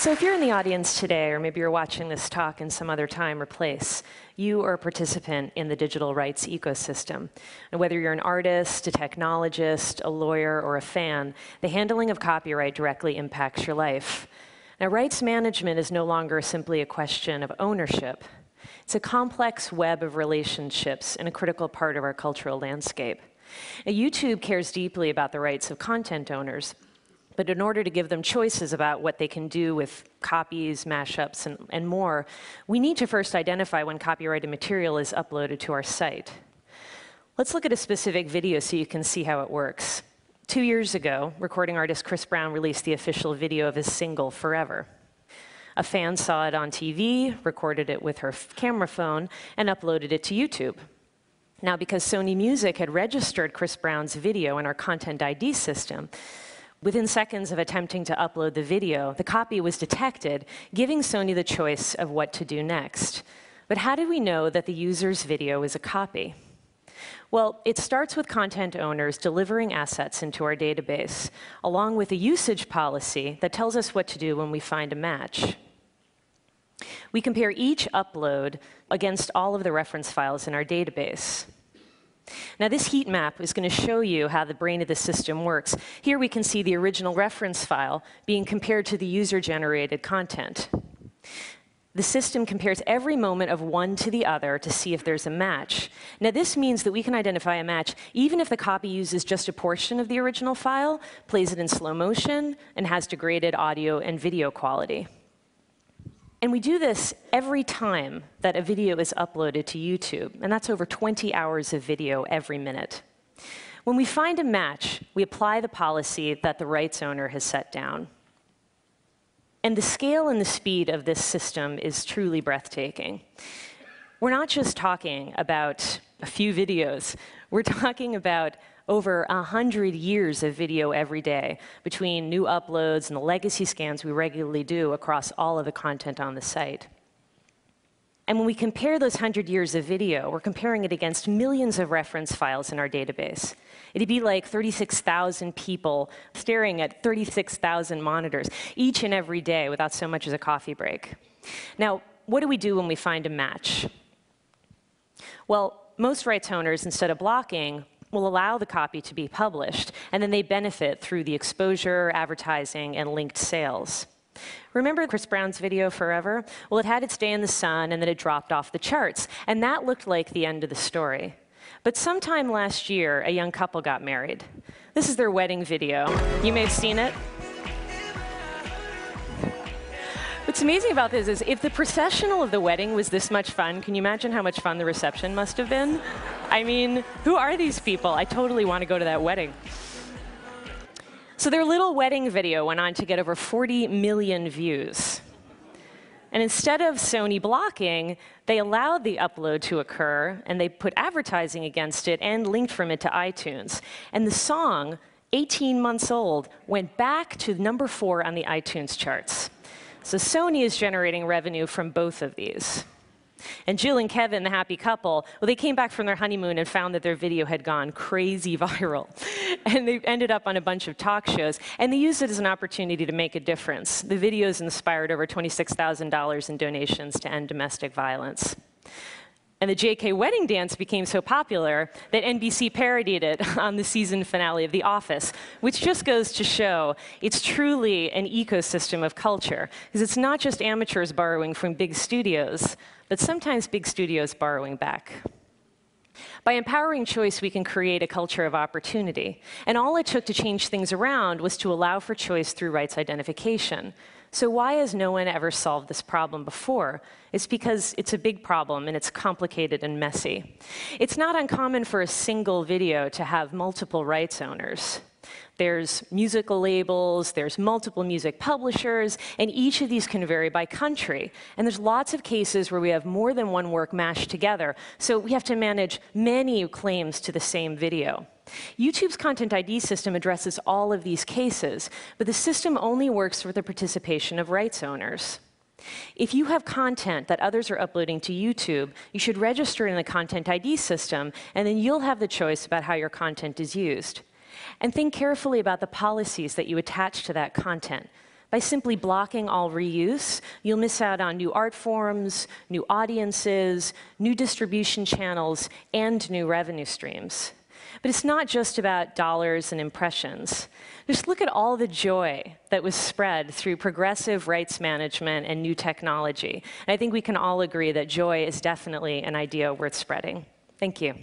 So if you're in the audience today, or maybe you're watching this talk in some other time or place, you are a participant in the digital rights ecosystem. And whether you're an artist, a technologist, a lawyer, or a fan, the handling of copyright directly impacts your life. Now, rights management is no longer simply a question of ownership. It's a complex web of relationships and a critical part of our cultural landscape. Now, YouTube cares deeply about the rights of content owners, but in order to give them choices about what they can do with copies, mashups, and more, we need to first identify when copyrighted material is uploaded to our site. Let's look at a specific video so you can see how it works. 2 years ago, recording artist Chris Brown released the official video of his single, Forever. A fan saw it on TV, recorded it with her camera phone, and uploaded it to YouTube. Now, because Sony Music had registered Chris Brown's video in our Content ID system, within seconds of attempting to upload the video, the copy was detected, giving Sony the choice of what to do next. But how do we know that the user's video is a copy? Well, it starts with content owners delivering assets into our database, along with a usage policy that tells us what to do when we find a match. We compare each upload against all of the reference files in our database. Now, this heat map is going to show you how the brain of the system works. Here we can see the original reference file being compared to the user-generated content. The system compares every moment of one to the other to see if there's a match. Now, this means that we can identify a match even if the copy uses just a portion of the original file, plays it in slow motion, and has degraded audio and video quality. And we do this every time that a video is uploaded to YouTube, and that's over 20 hours of video every minute. When we find a match, we apply the policy that the rights owner has set down. And the scale and the speed of this system is truly breathtaking. We're not just talking about a few videos. We're talking about over 100 years of video every day between new uploads and the legacy scans we regularly do across all of the content on the site. And when we compare those 100 years of video, we're comparing it against millions of reference files in our database. It'd be like 36,000 people staring at 36,000 monitors each and every day without so much as a coffee break. Now, what do we do when we find a match? Well, most rights owners, instead of blocking, will allow the copy to be published, and then they benefit through the exposure, advertising, and linked sales. Remember Chris Brown's video, Forever? Well, it had its day in the sun, and then it dropped off the charts, and that looked like the end of the story. But sometime last year, a young couple got married. This is their wedding video. You may have seen it. What's amazing about this is if the processional of the wedding was this much fun, can you imagine how much fun the reception must have been? I mean, who are these people? I totally want to go to that wedding. So their little wedding video went on to get over 40 million views. And instead of Sony blocking, they allowed the upload to occur, and they put advertising against it and linked from it to iTunes. And the song, 18 months old, went back to number 4 on the iTunes charts. So Sony is generating revenue from both of these. And Jill and Kevin, the happy couple, well, they came back from their honeymoon and found that their video had gone crazy viral. And they ended up on a bunch of talk shows, and they used it as an opportunity to make a difference. The videos inspired over $26,000 in donations to end domestic violence. And the JK wedding dance became so popular that NBC parodied it on the season finale of The Office, which just goes to show it's truly an ecosystem of culture, because it's not just amateurs borrowing from big studios, but sometimes big studios borrowing back. By empowering choice, we can create a culture of opportunity. And all it took to change things around was to allow for choice through rights identification. So why has no one ever solved this problem before? It's because it's a big problem, and it's complicated and messy. It's not uncommon for a single video to have multiple rights owners. There's musical labels, there's multiple music publishers, and each of these can vary by country. And there's lots of cases where we have more than one work mashed together, so we have to manage many claims to the same video. YouTube's Content ID system addresses all of these cases, but the system only works with the participation of rights owners. If you have content that others are uploading to YouTube, you should register in the Content ID system, and then you'll have the choice about how your content is used. And think carefully about the policies that you attach to that content. By simply blocking all reuse, you'll miss out on new art forms, new audiences, new distribution channels, and new revenue streams. But it's not just about dollars and impressions. Just look at all the joy that was spread through progressive rights management and new technology. And I think we can all agree that joy is definitely an idea worth spreading. Thank you.